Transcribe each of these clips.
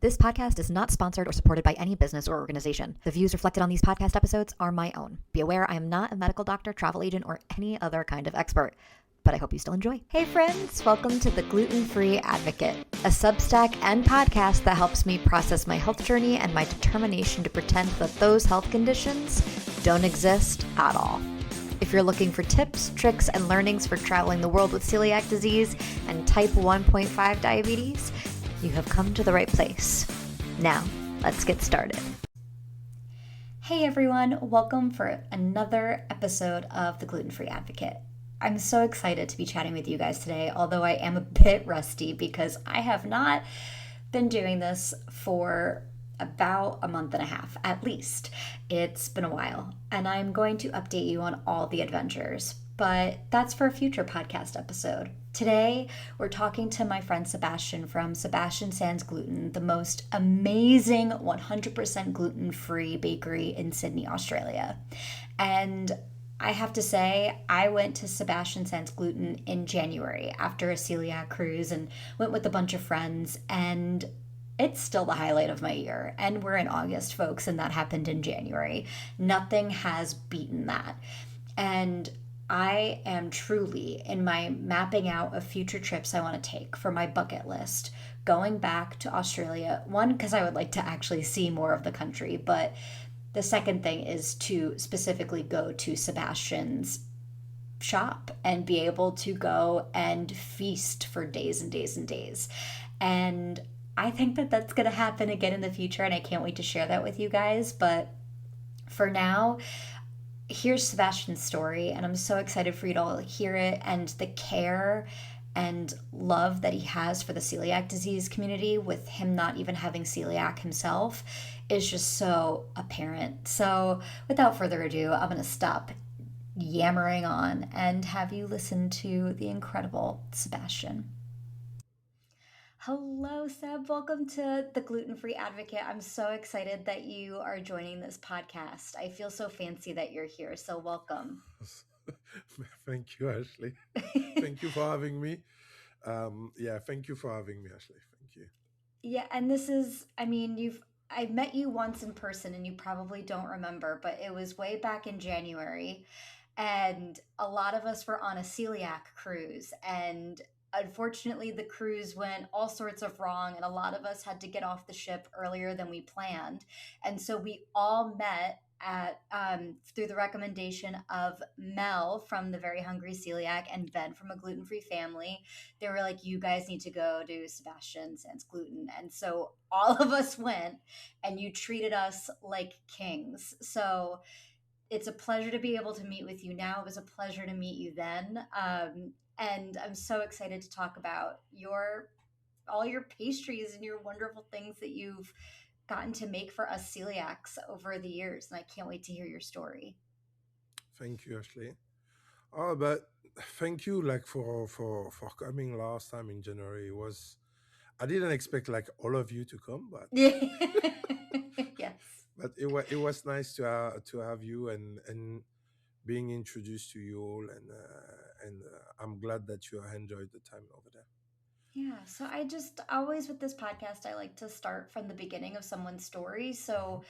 This podcast is not sponsored or supported by any business or organization. The views reflected on these podcast episodes are my own. Be aware I am not a medical doctor, travel agent, or any other kind of expert. But I hope you still enjoy. Hey friends, welcome to the Gluten Free Advocate, a Substack and podcast that helps me process my health journey and my determination to pretend that those health conditions don't exist at all. If you're looking for tips, tricks, and learnings for traveling the world with celiac disease and type 1.5 diabetes, you have come to the right place. Now, let's get started. Hey everyone, welcome for another episode of the Gluten Free Advocate. I'm so excited to be chatting with you guys today, although I am a bit rusty because I have not been doing this for about a month and a half, at least. It's been a while, and I'm going to update you on all the adventures, but that's for a future podcast episode. Today, we're talking to my friend Sebastien from Sebastien Sans Gluten, the most amazing 100% gluten-free bakery in Sydney, Australia. And I have to say, I went to Sebastien Sans Gluten in January after a celiac cruise and went with a bunch of friends, and it's still the highlight of my year. And we're in August, folks, and that happened in January. Nothing has beaten that. And I am truly in my mapping out of future trips I want to take for my bucket list, going back to Australia. One, because I would like to actually see more of the country, but the second thing is to specifically go to Sebastien's shop and be able to go and feast for days and days and days. And I think that that's going to happen again in the future, and I can't wait to share that with you guys. But for now, here's Sebastien's story, and I'm so excited for you to all hear it, and the care and love that he has for the celiac disease community, with him not even having celiac himself, is just so apparent. So without further ado, I'm going to stop yammering on and have you listen to the incredible Sebastien. Hello, Seb. Welcome to the Gluten Free Advocate. I'm so excited that you are joining this podcast. I feel so fancy that you're here, so welcome. Thank you, Ashley. Thank you for having me. Thank you for having me, Ashley. Thank you. Yeah, and I've met you once in person and you probably don't remember, but it was way back in January, and a lot of us were on a celiac cruise, and unfortunately the cruise went all sorts of wrong, and a lot of us had to get off the ship earlier than we planned. And so we all met at through the recommendation of Mel from the Very Hungry Celiac and Ben from a Gluten Free Family. They were like, you guys need to go to Sebastien Sans Gluten. And so all of us went, and you treated us like kings. So it's a pleasure to be able to meet with you now. It was a pleasure to meet you then. And I'm so excited to talk about all your pastries and your wonderful things that you've gotten to make for us celiacs over the years. And I can't wait to hear your story. Thank you, Ashley. Oh, but thank you, like for coming last time in January. I didn't expect like all of you to come, but Yes. but it was nice to have you and being introduced to you all, and I'm glad that you enjoyed the time over there. Yeah, so I just always with this podcast, I like to start from the beginning of someone's story. So,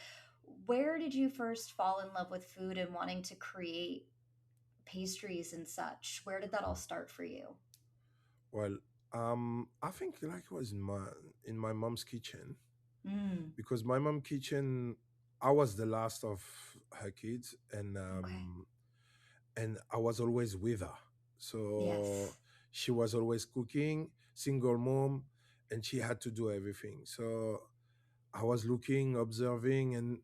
where did you first fall in love with food and wanting to create pastries and such? Where did that all start for you? Well, I think like it was in my mom's kitchen, Mm, because my mom kitchen, I was the last of her kids, okay. and I was always with her. So Yes. she was always cooking, single mom, and she had to do everything. So I was looking, observing, and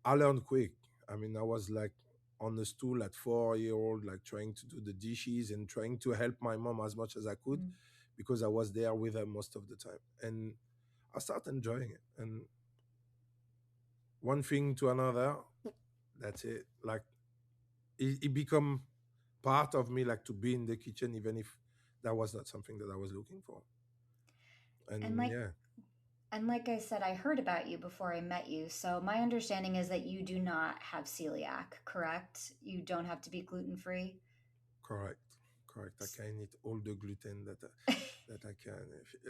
I learned quick. I mean, I was like on the stool at 4 year old, like trying to do the dishes and trying to help my mom as much as I could, Mm. because I was there with her most of the time. And I started enjoying it. And one thing to another, that's it. Like it become part of me, like to be in the kitchen, even if that was not something that I was looking for. And And like yeah, and like I said, I heard about you before I met you. So my understanding is that you do not have celiac, correct? You don't have to be gluten free. correct, correct. I can eat all the gluten that I can.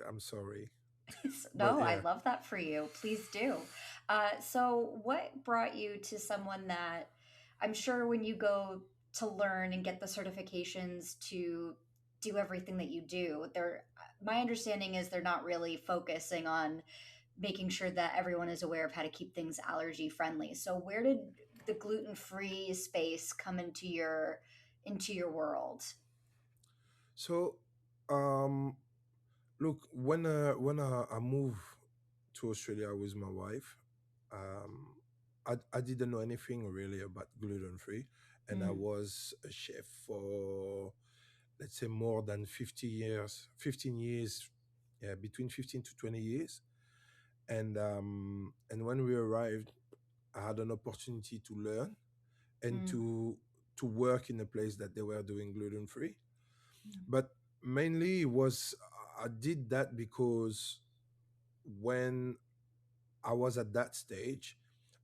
I'm sorry. But No, I yeah. love that for you. Please do. So, what brought you to someone that I'm sure when you go to learn and get the certifications to do everything that you do, my understanding is they're not really focusing on making sure that everyone is aware of how to keep things allergy friendly. So, where did the gluten free space come into your world? So, um, look, when I moved to Australia with my wife, um, I didn't know anything really about gluten free, and I Mm, was a chef for, let's say, more than 50 years, 15 years, yeah, between 15 to 20 years. And when we arrived, I had an opportunity to learn and mm, to work in a place that they were doing gluten free. mm, But mainly it was, I did that because when I was at that stage,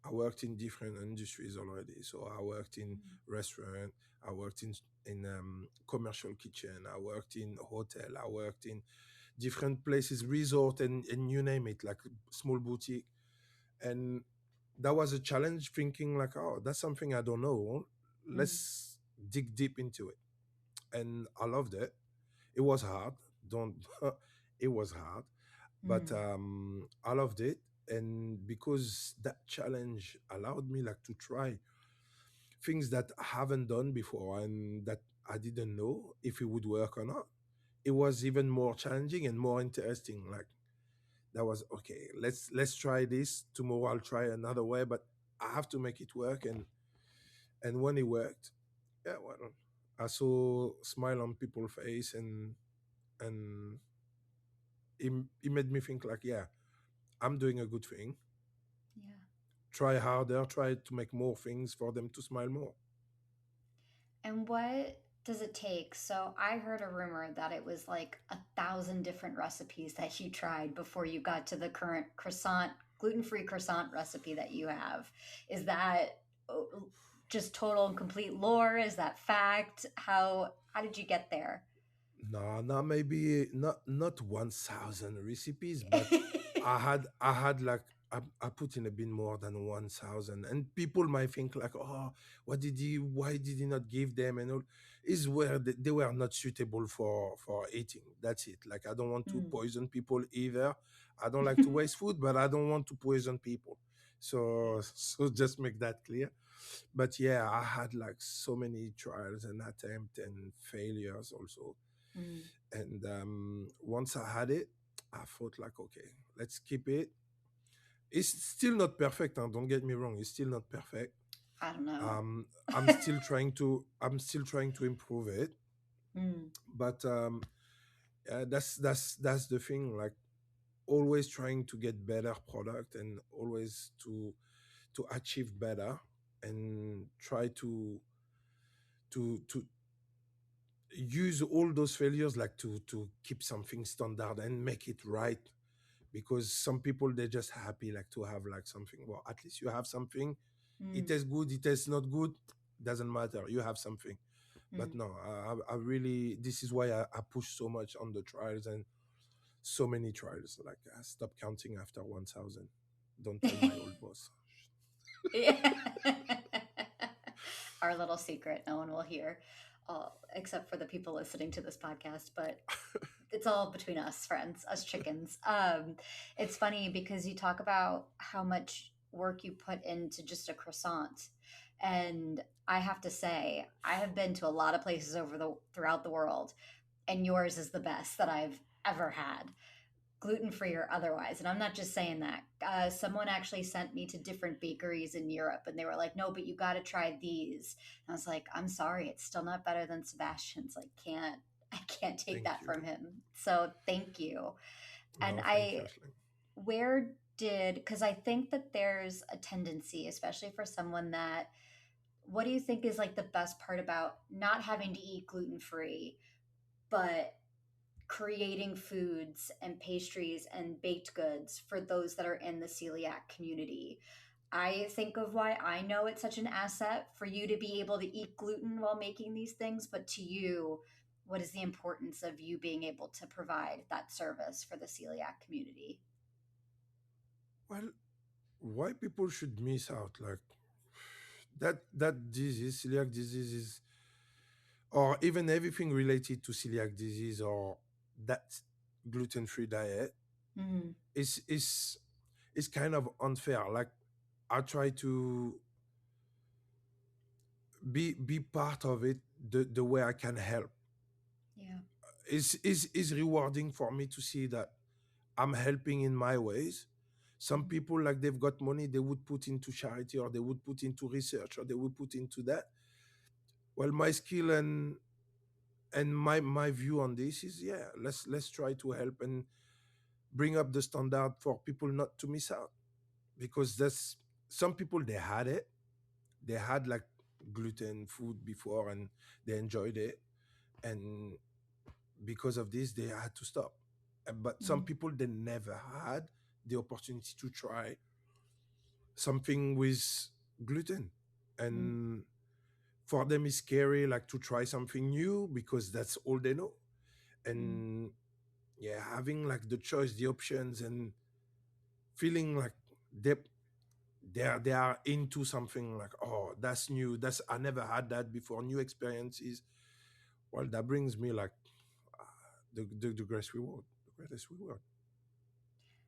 I worked in different industries already. So I worked in restaurant, I worked in commercial kitchen, I worked in hotel, I worked in different places, resort, and you name it, like small boutique. And that was a challenge, thinking like, oh, that's something I don't know. mm, Let's dig deep into it. And I loved it. It was hard. Don't it was hard, but mm, I loved it. And because that challenge allowed me like to try things that I haven't done before and that I didn't know if it would work or not, it was even more challenging and more interesting. Like, that was okay, let's try this. Tomorrow I'll try another way, but I have to make it work. And when it worked, yeah, well, I saw smile on people's face, and it made me think like, yeah, I'm doing a good thing. yeah. Try harder, try to make more things for them to smile more. And what does it take? So I heard a rumor that it was like 1,000 different recipes that you tried before you got to the current croissant, gluten-free croissant recipe that you have. Is that just total and complete lore? Is that fact? How did you get there? No, not maybe not 1,000 recipes, but I had like, I put in a bit more than 1,000, and people might think like, oh, why did he not give them and all? Is where they were not suitable for eating. That's it. Like, I don't want to Mm. poison people either. I don't like to waste food, but I don't want to poison people. So just make that clear. But yeah, I had like so many trials and attempts and failures also. Mm. And once I had it, I thought like, okay, let's keep it. It's still not perfect, huh? Don't get me wrong. It's still not perfect. I don't know. Um, I'm still trying to improve it. Mm. But that's the thing. Like, always trying to get better product and always to achieve better, and try to use all those failures like to keep something standard and make it right. Because some people, they're just happy like to have like something. Well, at least you have something. It Mm. tastes good, it tastes not good, doesn't matter, you have something. But Mm. no, I really, this is why I push so much on the trials, and so many trials. Like, I stop counting after 1,000. Don't tell my old boss. Yeah. Our little secret, no one will hear, except for the people listening to this podcast. But it's all between us, friends, us chickens. It's funny because you talk about how much work you put into just a croissant, and I have to say, I have been to a lot of places throughout the world, and yours is the best that I've ever had, gluten free or otherwise. And I'm not just saying that. Someone actually sent me to different bakeries in Europe, and they were like, "No, but you got to try these." And I was like, "I'm sorry, it's still not better than Sebastian's. Like, can't I can't take Thank that you. from him." So thank you. And No, thank you, Ashley. where did because I think that there's a tendency, especially for someone that. What do you think is like the best part about not having to eat gluten free, but creating foods and pastries and baked goods for those that are in the celiac community? I think of why I know it's such an asset for you to be able to eat gluten while making these things, but to you, what is the importance of you being able to provide that service for the celiac community? Well, why people should miss out like that disease, celiac disease is, or even everything related to celiac disease or that gluten-free diet Mm, is kind of unfair. Like I try to be part of it the way I can help. yeah. Is rewarding for me to see that I'm helping in my ways. Some Mm, people, like they've got money, they would put into charity or they would put into research or they would put into that. Well, my skill and my view on this is, yeah, let's try to help and bring up the standard for people not to miss out, because there's some people, they had it, they had like gluten food before and they enjoyed it, and because of this they had to stop. But some mm, people, they never had the opportunity to try something with gluten, mm, and for them it's scary like to try something new because that's all they know. mm, And yeah, having like the choice, the options, and feeling like they they are into something like, oh, that's new, that's, I never had that before, new experiences. Well, that brings me like the greatest reward, the greatest reward.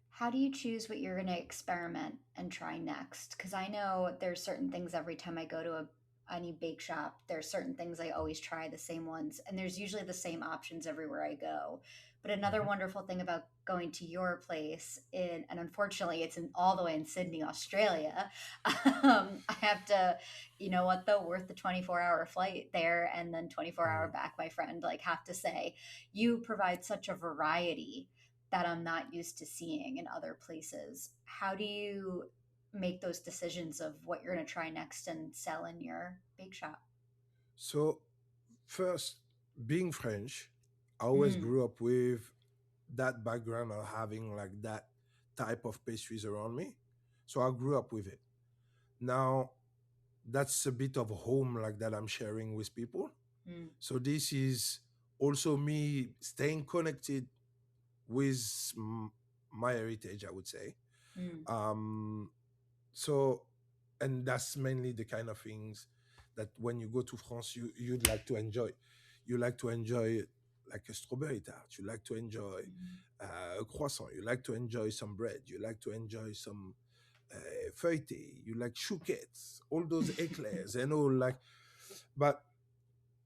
How do you choose what you're going to experiment and try next? Because I know there's certain things every time I go to any bake shop, there's certain things I always try the same ones, and there's usually the same options everywhere I go. But another Mhm. wonderful thing about going to your place and unfortunately it's in all the way in Sydney, Australia. I have to, you know what though, worth the 24-hour flight there and then 24-hour Mhm. back, my friend. Like, have to say, you provide such a variety that I'm not used to seeing in other places. How do you make those decisions of what you're going to try next and sell in your bake shop? So first, being French, I always Mm, grew up with that background of having like that type of pastries around me. So I grew up with it. Now that's a bit of home like that I'm sharing with people. mm, So this is also me staying connected with my heritage, I would say. mm, Um, so, and that's mainly the kind of things that when you go to France, you'd like to enjoy. You like to enjoy like a strawberry tart. You like to enjoy mm. a croissant. You like to enjoy some bread. You like to enjoy some feuilleté. You like chouquettes, all those eclairs and all like. But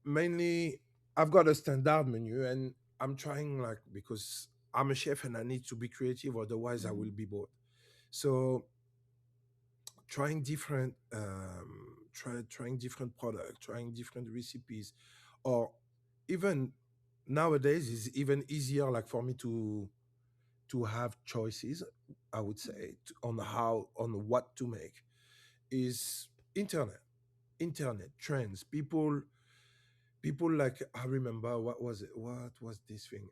mainly, I've got a standard menu, and I'm trying like, because I'm a chef and I need to be creative, otherwise I Mm, will be bored. So trying different trying different products, trying different recipes, or even nowadays is even easier like for me to have choices, I would say, on how, on what to make, is internet trends, people like, I remember, what was this thing,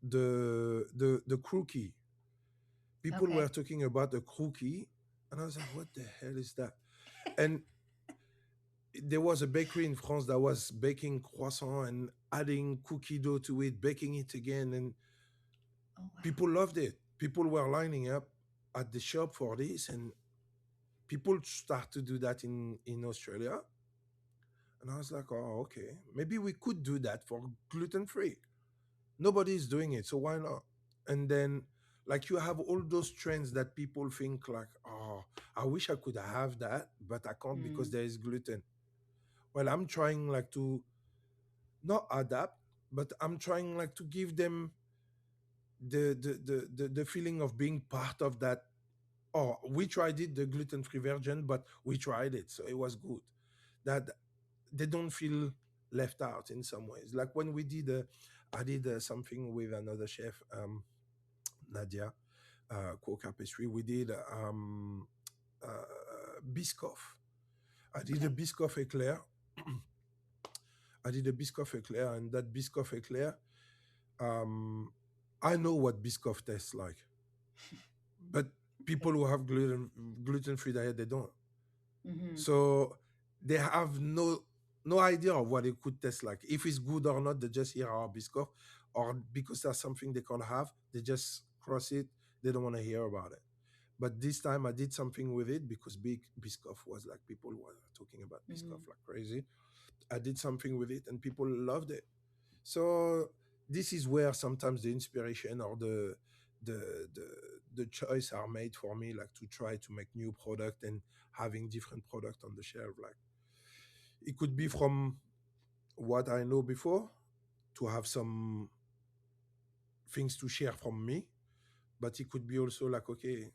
the crookie, people were okay. talking about the crookie, and I was like, what the hell is that? And there was a bakery in France that was baking croissant and adding cookie dough to it, baking it again, and Oh, wow. people loved it. People were lining up at the shop for this, and people start to do that in Australia. And I was like, oh, okay, maybe we could do that for gluten free. Nobody's doing it, so why not? And then, like, you have all those trends that people think like, oh, I wish I could have that, but I can't because Mm, there is gluten. Well, I'm trying like to not adapt, but I'm trying like to give them the feeling of being part of that. Oh, we tried it, the gluten free version, but we tried it, so it was good. That they don't feel left out in some ways. Like when we did, I did something with another chef, Nadia, Quokka Pastry. We did Biscoff. I did a okay. Biscoff eclair. I did a Biscoff eclair, and that Biscoff eclair, um, I know what Biscoff tastes like, but people who have gluten free diet, they don't. Mm-hmm. So they have no. no idea of what it could taste like. If it's good or not, they just hear our Biscoff, or because that's something they can't have, they just cross it. They don't want to hear about it. But this time I did something with it because big Biscoff was like people were talking about Mm-hmm. Biscoff like crazy. I did something with it and people loved it. So this is where sometimes the inspiration or the the the choice are made for me, like to try to make new product and having different product on the shelf. Like it could be from what I know before to have some things to share from me, but it could be also like, okay,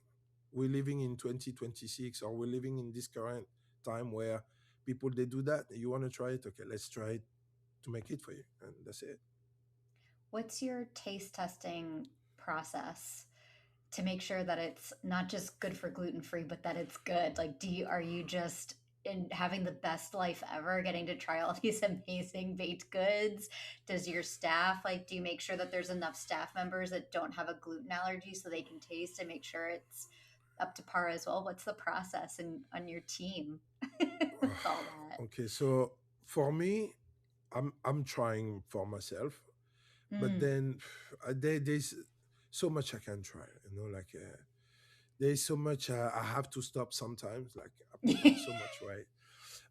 we're living in 2026 or we're living in this current time where people they do that. You want to try it? Okay, let's try it to make it for you, and that's it. What's your taste testing process to make sure that it's not just good for gluten free, but that it's good? Like, are you just in having the best life ever, getting to try all these amazing baked goods? Does your staff like? Do you make sure that there's enough staff members that don't have a gluten allergy so they can taste and make sure it's up to par as well? What's the process on your team with all that? Okay, so for me, I'm trying for myself, but Mm. then there's so much I can try. Like there's so much I have to stop sometimes. Like I put so much right.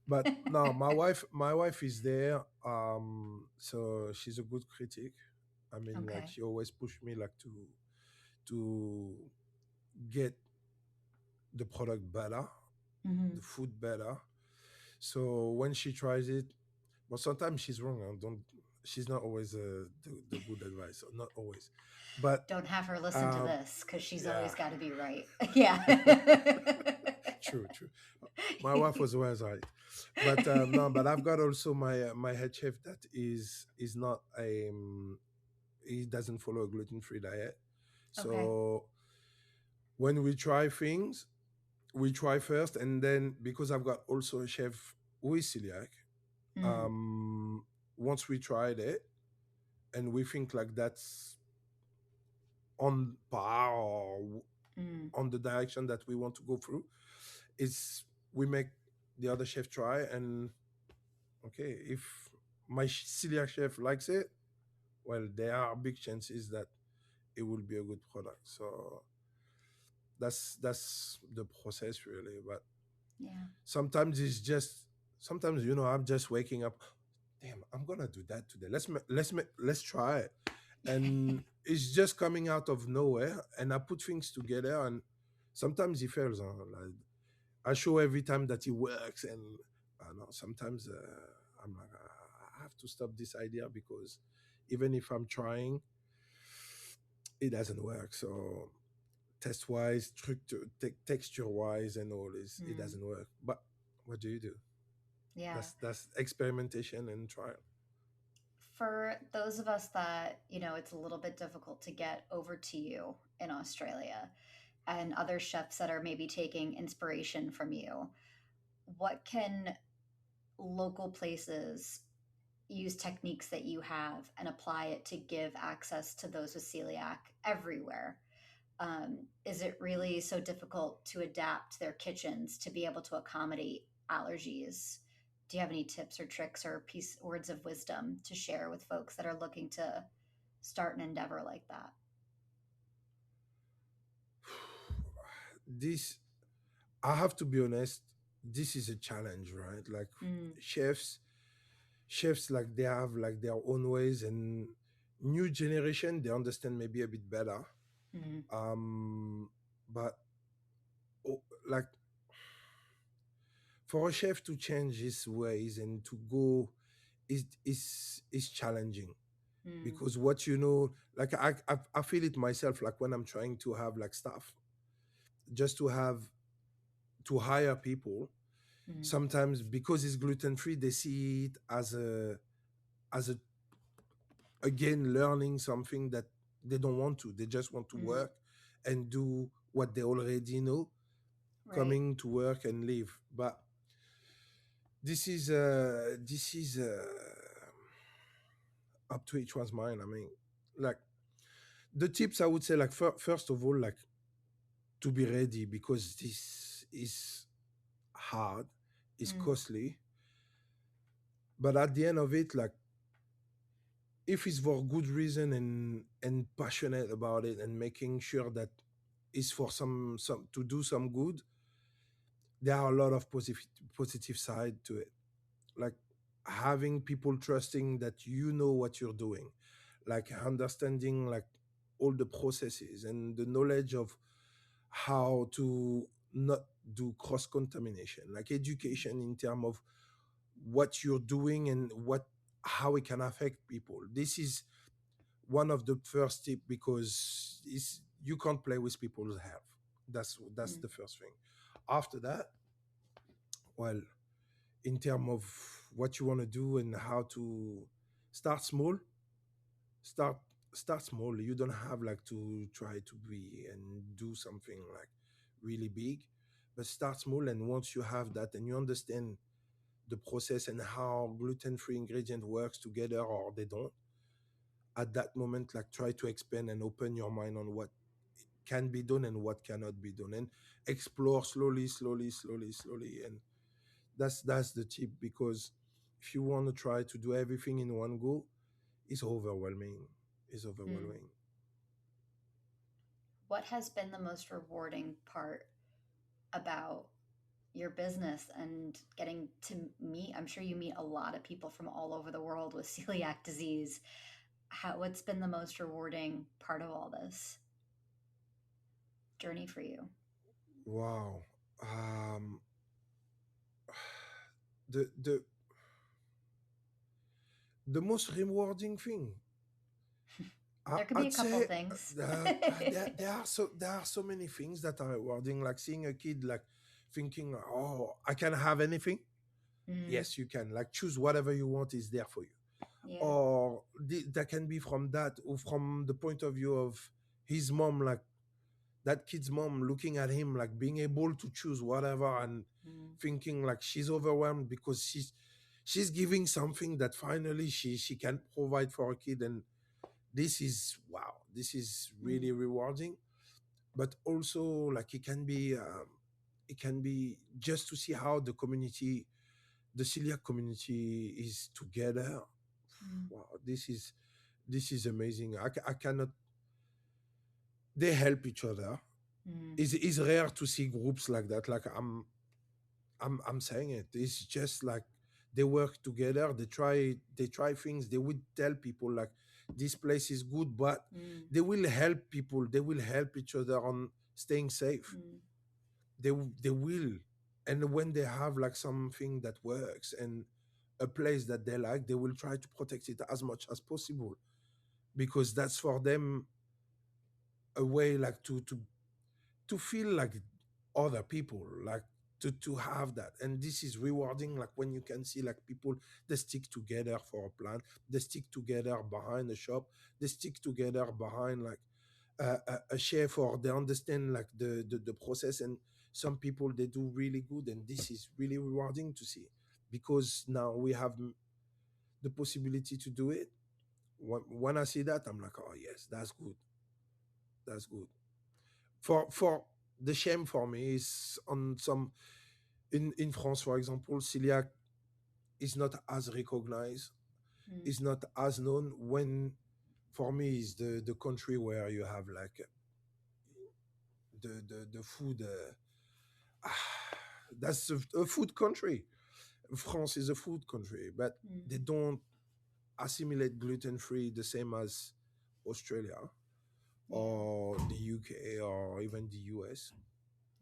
But no, my wife is there. So she's a good critic. I mean, like Okay. she always push me like to get the product better, Hmm. the food better. So when she tries it, but sometimes she's wrong. I don't. She's not always the good advice. Not always, but Don't have her listen to um, this because she's yeah, always got to be right. Yeah. true, true. My wife was always right, but no. But I've got also my head chef that is not a he doesn't follow a gluten free diet. Okay. So when we try things, we try first, and then because I've got also a chef who is celiac. Mm, Um, Once we tried it, and we think like that's on par or mm, on the direction that we want to go through, is we make the other chef try, and okay, if my celiac chef likes it, well, there are big chances that it will be a good product. So that's the process really. But yeah. sometimes it's just sometimes I'm just waking up. Damn, I'm gonna do that today. Let's try it, and it's just coming out of nowhere. And I put things together, and sometimes it fails. Like I show every time that it works, and I know sometimes I'm like, I have to stop this idea because even if I'm trying, it doesn't work. So test wise, texture wise, and all is it Mm, doesn't work. But what do you do? yeah. That's experimentation and trial. For those of us that, it's a little bit difficult to get over to you in Australia and other chefs that are maybe taking inspiration from you, what can local places use techniques that you have and apply it to give access to those with celiac everywhere? Is it really so difficult to adapt their kitchens to be able to accommodate allergies? Do you have any tips or tricks or words of wisdom to share with folks that are looking to start an endeavor like that? This I have to be honest, this is a challenge, right? Like Mm, chefs, chefs like they have like their own ways, and new generation they understand maybe a bit better. mm, But like for a chef to change his ways and to go is challenging mm, because like I feel it myself, like when I'm trying to have like staff, just to hire people. mm, Sometimes because it's gluten free, they see it as a again learning something that they don't want to. They just want to mm. work and do what they already know, Right. coming to work and leave. But this is up to each one's mind. I mean, like the tips I would say, like first of all, like to be ready because this is hard, is Mm, costly, But at the end of it, like if it's for good reason and passionate about it and making sure that it's for some to do some good, there are a lot of positive side to it. Like having people trusting that you know what you're doing, like understanding like all the processes and the knowledge of how to not do cross contamination, like education in terms of what you're doing and what how it can affect people. This is one of the first tip because it's, you can't play with people's health. That's Mm. the first thing. After that, well, in terms of what you want to do and how to start small, start start small. You don't have like to try to be and do something like really big, but start small. And once you have that and you understand the process and how gluten-free ingredient works together or they don't, at that moment like try to expand and open your mind on what can be done and what cannot be done, and explore slowly, slowly, slowly, slowly. And that's the tip, because if you want to try to do everything in one go, it's overwhelming. It's Mm. overwhelming. What has been the most rewarding part about your business and getting to meet? I'm sure you meet a lot of people from all over the world with celiac disease. What's been the most rewarding part of all this journey for you? Wow. um the the most rewarding thing, There could be a I'd couple say, things. there are so many things that are rewarding, like seeing a kid like thinking, oh, I can have anything. Mm, Yes, you can, like choose whatever you want is there for you. yeah. Or that can be from that, or from the point of view of his mom, like that kid's mom looking at him, like being able to choose whatever, and Mm, thinking like she's overwhelmed because she's giving something that finally she can provide for a kid. And this is wow, this is mm, really rewarding. But also like it can be just to see how the community, the celiac community is together. mm, Wow, this is amazing. I cannot, they help each other. mm, It's rare to see groups like that. Like I'm saying it. It's just like they work together. They try things. They would tell people like this place is good, but mm, they will help people. They will help each other on staying safe. mm, They will. And when they have like something that works and a place that they like, they will try to protect it as much as possible, because that's for them a way like to feel like other people, like to have that. And this is rewarding, like when you can see like people, they stick together for a plan, they stick together behind a shop, they stick together behind like a chef, or they understand like the process. And some people they do really good, and this is really rewarding to see, because now we have the possibility to do it. When I see that, I'm like, oh yes, that's good, that's good. For the shame for me is on some, in France, for example, celiac is not as recognized, mm, is not as known. When for me is the country where you have like the food. That's a food country. France is a food country, but mm, they don't assimilate gluten free the same as Australia yeah. or the UK or even the US.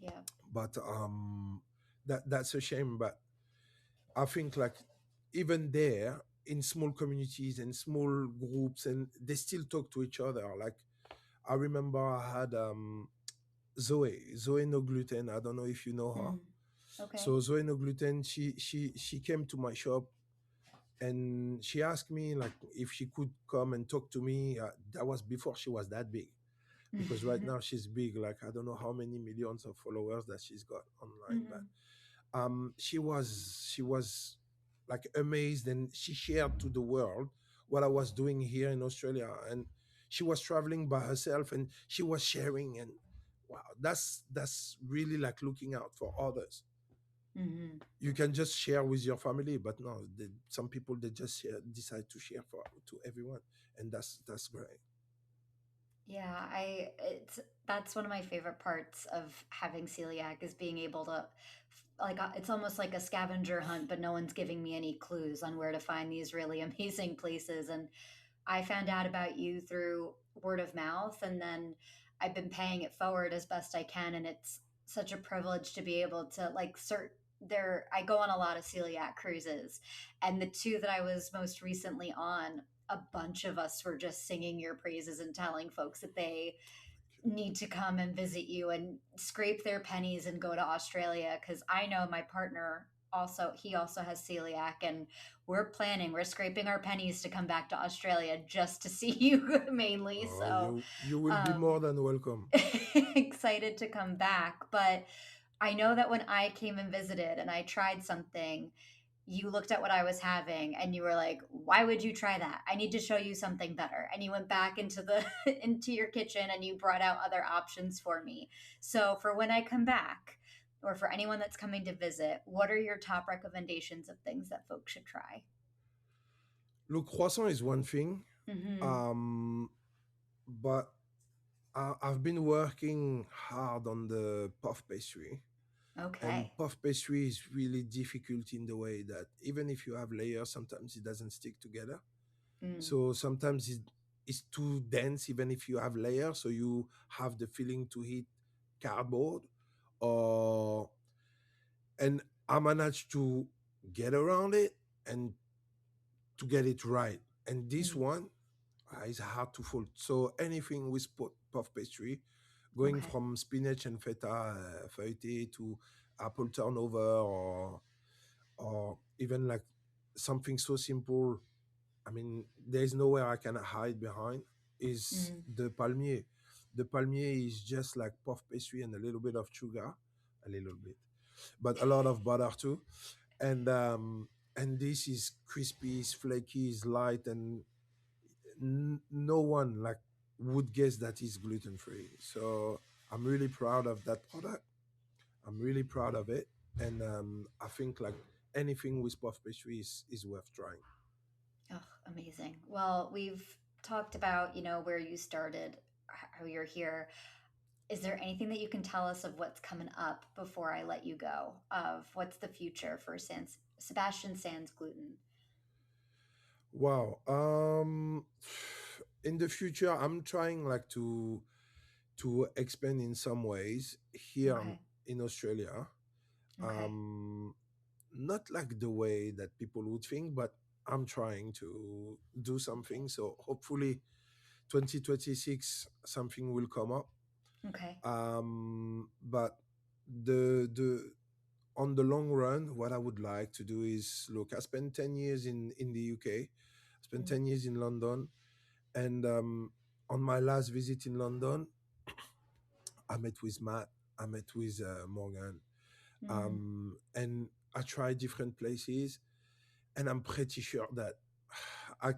Yeah. But that's a shame. But I think like even there, in small communities and small groups, and they still talk to each other. Like I remember I had Zoe no gluten. I don't know if you know her. Mm, okay. So Zoe no gluten, she came to my shop and she asked me like if she could come and talk to me. That was before she was that big, because right now she's big. Like I don't know how many millions of followers that she's got online, but Mhm, she was like amazed, and she shared to the world what I was doing here in Australia. And she was traveling by herself and she was sharing. And wow, that's really like looking out for others. Mm-hmm. You can just share with your family, but no, some people they just decide to share for to everyone, and that's great. Yeah, I it's that's one of my favorite parts of having celiac is being able to like it's almost like a scavenger hunt, but no one's giving me any clues on where to find these really amazing places. And I found out about you through word of mouth, and then I've been paying it forward as best I can. And it's such a privilege to be able to like there. I go on a lot of celiac cruises, and the two that I was most recently on, a bunch of us were just singing your praises and telling folks that they need to come and visit you and scrape their pennies and go to Australia because I know my partner also he also has celiac and we're scraping our pennies to come back to Australia just to see you mainly. Oh, So you will be um more than welcome. excited to come back. But I know that when I came and visited and I tried something, you looked at what I was having and you were like, "Why would you try that? I need to show you something better." And you went back into the into your kitchen and you brought out other options for me. So for when I come back or for anyone that's coming to visit, what are your top recommendations of things that folks should try? Look, croissant is one thing, Mhm. um, but I've been working hard on the puff pastry, and Okay. puff pastry is really difficult in the way that even if you have layers, sometimes it doesn't stick together. Mm. So sometimes it's too dense, even if you have layers. So you have the feeling to hit cardboard, or and I managed to get around it and to get it right. And this Mm. one is hard to fold. So anything with puff pastry, going Okay. from spinach and feta feuilleté to apple turnover, or even like something so simple. I mean, there's nowhere I can hide behind is Mm. the palmier. The palmier is just like puff pastry and a little bit of sugar, a little bit, but a lot of butter too. And and this is crispy, is flaky, is light, and no one like would guess that it's gluten free. So I'm really proud of that product. I'm really proud of it, and I think like anything with puff pastry is worth trying. Oh, amazing. Well, we've talked about, where you started, how you're here. Is there anything that you can tell us of what's coming up before I let you go? Of what's the future for Sebastian Sans Gluten? Wow. In the future, I'm trying like to expand in some ways here Okay. in Australia. Okay. Um, Not like the way that people would think, but I'm trying to do Okay. something. So hopefully, 2026 something will come up. Okay. But the on the long run, what I would like to do is look. I spent 10 years in the UK. Spent Mm, 10 years in London, and on my last visit in London, I met with Matt. I met with Morgan, mm, and I tried different places, and I'm pretty sure that I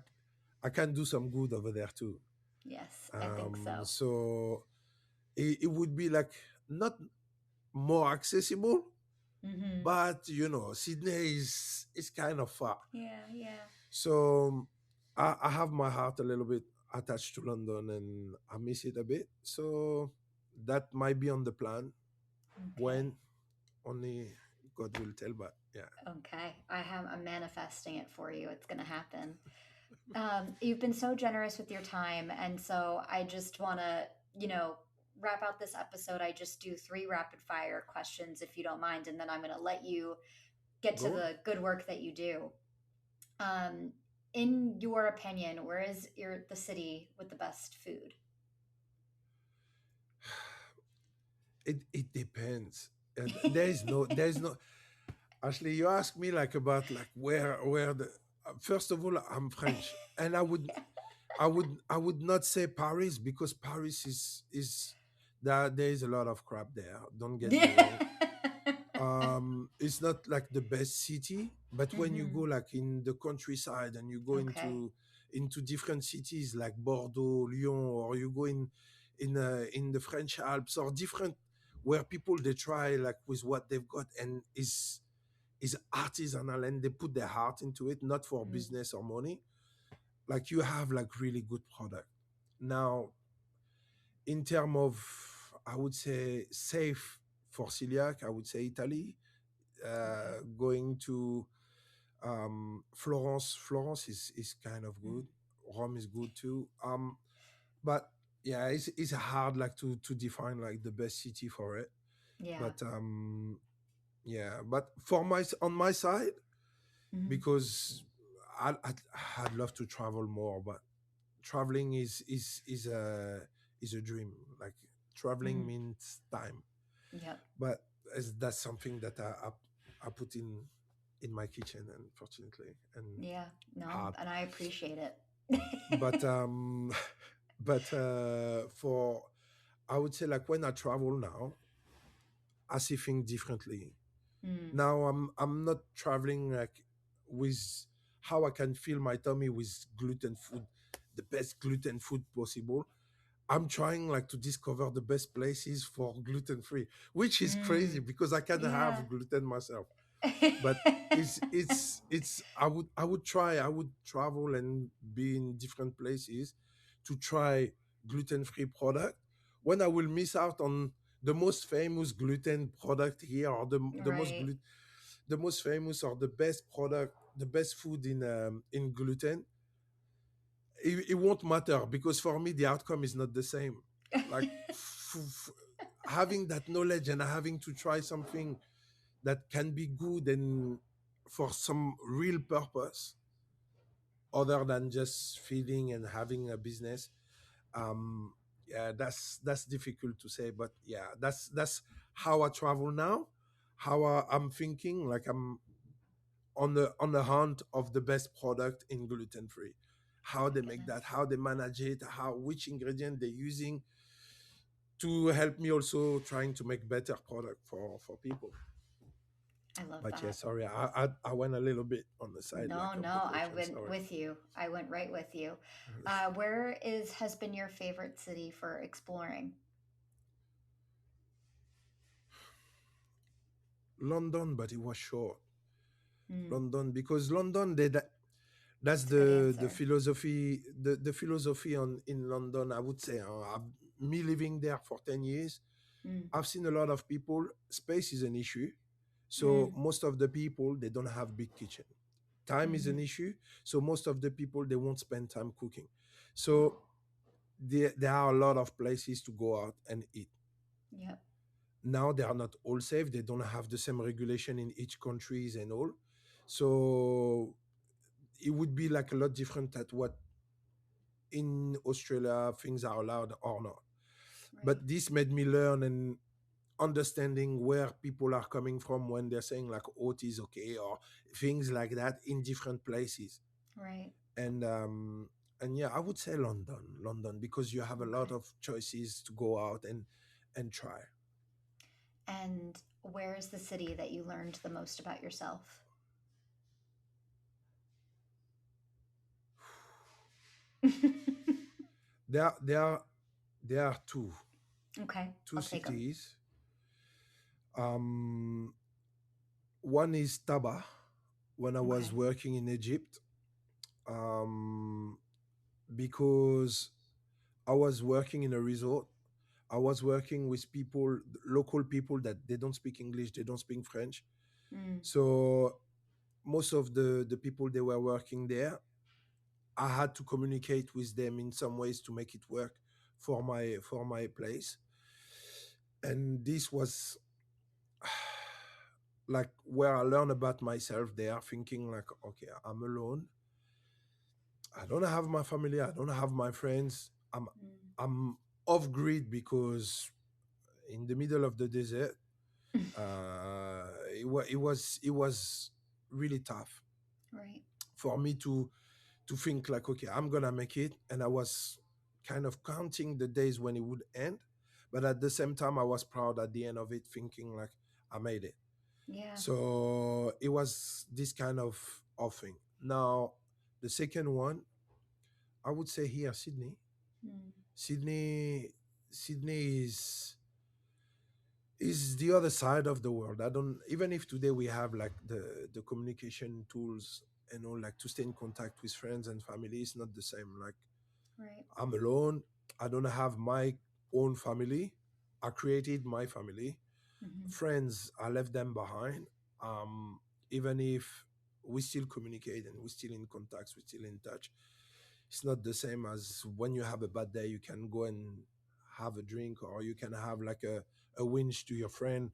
I can do some good over there too. yes, I think so. So it would be like not more accessible, Hmm. but Sydney is kind of far. Yeah, yeah. So I have my heart a little bit attached to London, and I miss it a bit. So that might be on the plan. Okay. When only God will tell, but yeah. Okay. I'm manifesting it for you. It's going to happen. You've been so generous with your time. And so I just want to, you know, wrap out this episode. I just do three rapid fire questions, if you don't mind. And then I'm going to let you get to Go. the good work that you do. Um, in your opinion, where is the city with the best food? It depends. There is no. Actually, you ask me like about like where the. First of all, I'm French, and I would not say Paris because Paris is there is a lot of crap there. Don't get me wrong. It's not like the best city, but when you go Hmm. like in the countryside and you go Okay. into different cities like Bordeaux, Lyon, or you go in the French Alps or different, where people they try like with what they've got, and is is artisanal and they put their heart into it, not for Mm. business or money, like you have like really good product. Now, in terms of, I would say, safe for celiac, I would say Italy. Okay. Going to Florence. Florence is kind of Mm. good. Rome is good too. But yeah, it's hard like to define like the best city for it. Yeah. But yeah, but for my on my side, Mhm. because I'd love to travel more, but traveling is a dream. Like traveling Mhm. means time, Yep. but that's something that I put in my kitchen, unfortunately, and Yeah. No, hard. and I appreciate it. But but for, I would say, like when I travel now, I see things differently. Mm. Now I'm not traveling like with how I can fill my tummy with gluten food, the best gluten food possible. I'm trying like to discover the best places for gluten free, which is crazy Mm. because I can Yeah. have gluten myself. But it's I would travel and be in different places to try gluten free product when I will miss out on the most famous gluten product here, or Right. the most famous or the best product, the best food in gluten. It won't matter because for me the outcome is not the same. Like having that knowledge and having to try something that can be good and for some real purpose other than just feeding and having a business. Yeah, that's difficult to say, but yeah, that's how I travel now, how I'm thinking, like I'm on the hunt of the best product in gluten free, Oh how my they make goodness. that, how they manage it, how which ingredient they're using to help me also trying to make better product for people. I love But yeah, that. sorry, I went a little bit on the side No, like of the no, I question. went Sorry. with you. I went right with you. Where is has been your favorite city for exploring? London, but it was short. Mm, London, because London, that's that's a good the answer. philosophy, the philosophy on in London. I would say, me living there for 10 years, Mm, I've seen a lot of people. Space is an issue, so mm, most of the people they don't have big kitchen. Time is an mm-hmm. issue, so most of the people they won't spend time cooking. So there are a lot of places to go out and eat. Yep. Now they are not all safe. They don't have the same regulation in each countries and all. So it would be like a lot different at what in Australia things are allowed or not. Right. But this made me learn and understanding where people are coming from when they're saying like oat is okay or things like that in different places. Right. And yeah, I would say London, because you have a lot Okay. of choices to go out and try. And where is the city that you learned the most about yourself? There there are there are Okay, two I'll take them. cities. Um, One is Taba. When I was Okay. working in Egypt, um, because I was working in a resort, I was working with people, local people that they don't speak English, they don't speak French. Mm, So most of the people they were working there, I had to communicate with them in some ways to make it work for my place. And this was like where I learned about myself there, thinking like, okay, I'm alone. I don't have my family. I don't have my friends. mm. I'm off grid because in the middle of the desert, it was really tough Right. for me to think like, okay, I'm gonna make it, and I was kind of counting the days when it would end, but at the same time, I was proud at the end of it, thinking like I made it. Yeah. So it was this kind of thing. Now, the second one, I would say here, Sydney. Mm, Sydney, Sydney is the other side of the world. I don't, even if today we have like the communication tools and all, like to stay in contact with friends and family, it's not the same. Like Right. I'm alone. I don't have my own family. I created my family. Mm-hmm. Friends, I left them behind. Um, Even if we still communicate and we're still in contact, we're still in touch, it's not the same as when you have a bad day, you can go and have a drink, or you can have like a winch to your friend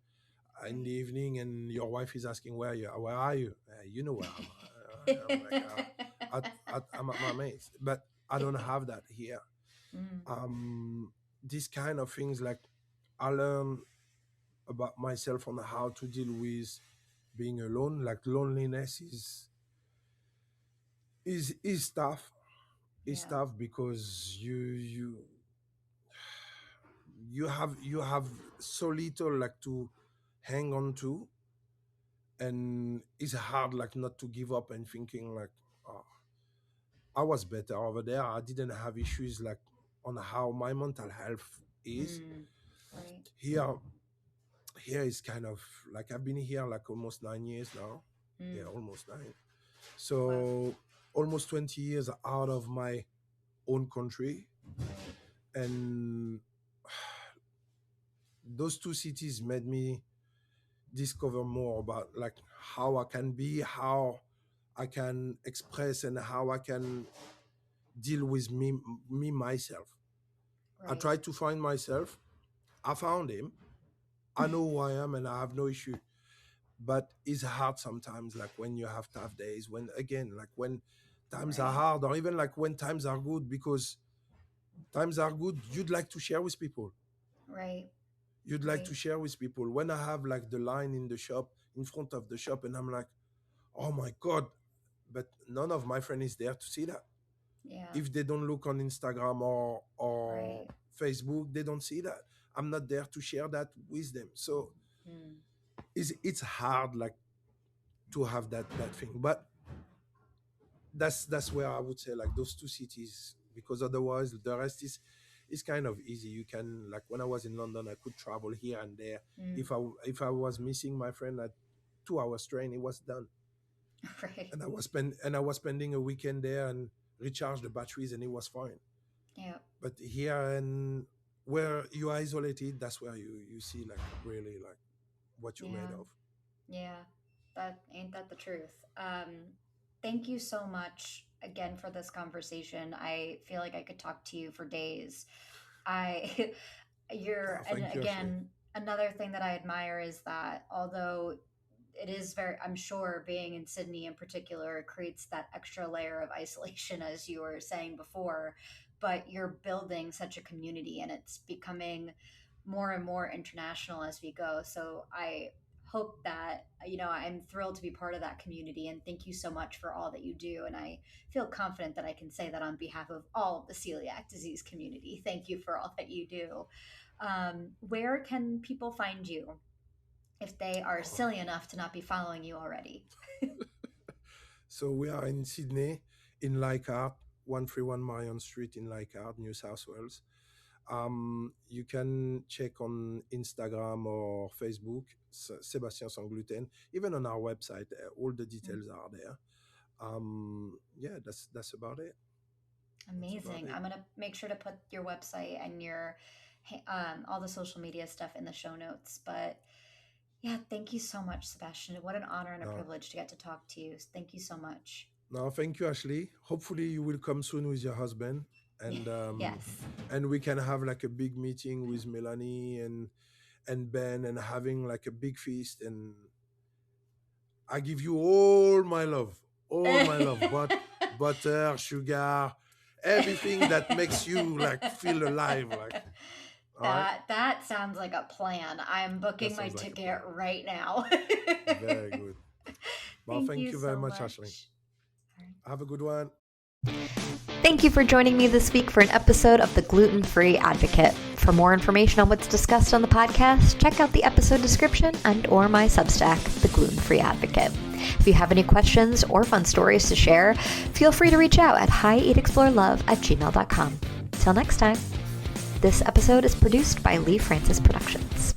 in the Right. evening, and your wife is asking where are you? You know where I'm like I'm at my mates, but I don't have that here. Mm, These kind of things, like I learn about myself on how to deal with being alone. Like loneliness is tough. It's yeah. tough because you have so little like to hang on to, and it's hard like not to give up and thinking like, oh, I was better over there. I didn't have issues like on how my mental health is. Mm, right. Here, here is kind of like I've been here like almost 9 years now. Yeah, Mm, almost nine. wow. So almost 20 years out of my own country, Right. and those two cities made me discover more about like how I can be, how I can express, and how I can deal with me myself. I Right. tried to find myself. I found him. I know who I am, and I have no issue. But it's hard sometimes, like when you have tough days, when again, like when times are Right. hard, or even like when times are good, because times are good, you'd like to share with people. Right. You'd like Right. to share with people. When I have like the line in the shop, in front of the shop, and I'm like, oh my God, but none of my friends is there to see that. Yeah. If they don't look on Instagram or Right. Facebook, they don't see that. I'm not there to share that with them. So Mm, it's hard like to have that thing. But that's where I would say like those two cities, because otherwise the rest is kind of easy. You can, like when I was in London, I could travel here and there. mm, If I was missing my friend at 2 hours train, it was done. right. And I was spending a weekend there and recharge the batteries, and it was fine. Yeah. But here, and where you are isolated, that's where you see like really like what you're made Yeah. of. Yeah. That ain't that the truth. Thank you so much again for this conversation. I feel like I could talk to you for days. I Oh, and thank you, Ashley. again, another thing that I admire is that although it is very, I'm sure being in Sydney in particular creates that extra layer of isolation, as you were saying before, but you're building such a community and it's becoming more and more international as we go. So I hope that, I'm thrilled to be part of that community, and thank you so much for all that you do. And I feel confident that I can say that on behalf of all of the celiac disease community. Thank you for all that you do. Where can people find you if they are Oh. silly enough to not be following you already? So we are in Sydney, in Leichhardt, 131 Marion Street in Leichhardt, New South Wales. You can check on Instagram or Facebook, Sebastien Sans Gluten. Even on our website, all the Mm, details are there. Yeah, that's about it. That's about amazing. it. I'm going to make sure to put your website and your all the social media stuff in the show notes. But yeah, thank you so much, Sebastian. What an honor and a No, privilege to get to talk to you. Thank you so much. no, thank you, Ashley. Hopefully, you will come soon with your husband, and Yes. and we can have like a big meeting with Melanie and Ben, and having like a big feast. And I give you all my love, but butter, sugar, everything that makes you like feel alive. Like, all right, That sounds like a plan. I'm that booking my sounds like a ticket plan. right now. Very good. Well, Thank thank you you very so much, Ashley. much. All right. Have a good one. Thank you for joining me this week for an episode of the Gluten Free Advocate. For more information on what's discussed on the podcast, check out the episode description and or my Substack, The Gluten Free Advocate. If you have any questions or fun stories to share, feel free to reach out at hieatexplorelove@gmail.com. Till next time. This episode is produced by Leigh Francis Productions.